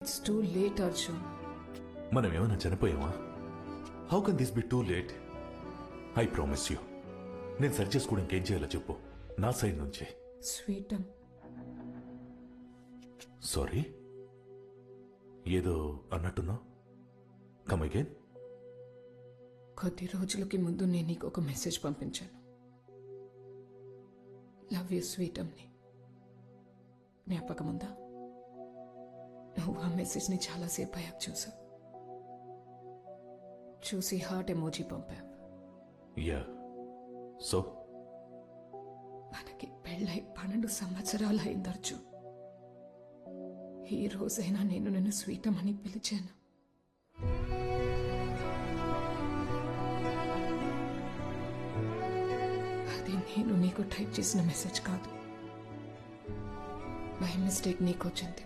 It's too late Arjun. మనం ఏమైనా చనిపోయామా? How can this be too late? I promise you, నేను సరి చేసుకోవడానికి ఏం చేయాలో చెప్పు, నా సైడ్ నుంచి. స్వీటం. సారీ, ఏదో అన్నట్టున్నా. Come again. కొద్ది రోజులకి ముందు నేను నీకు ఒక మెసేజ్ పంపించాను. లవ్ యూ స్వీటంని. జ్ఞాపకం ఉందా? నువ్వు ఆ మెసేజ్ని చాలాసేపు అయ్యాక చూసావు. చూసి హార్ట్ ఎమోజీ పంపావు. యా, సో మనకి పెళ్ళై 12 సంవత్సరాలు అయింది అర్జున్. ఈ రోజైనా నేను నిన్ను స్వీటం అని పిలిచాను. అది నేను నీకు టైప్ చేసిన మెసేజ్ కాదు. బై మిస్టేక్ నీకు వచ్చింది.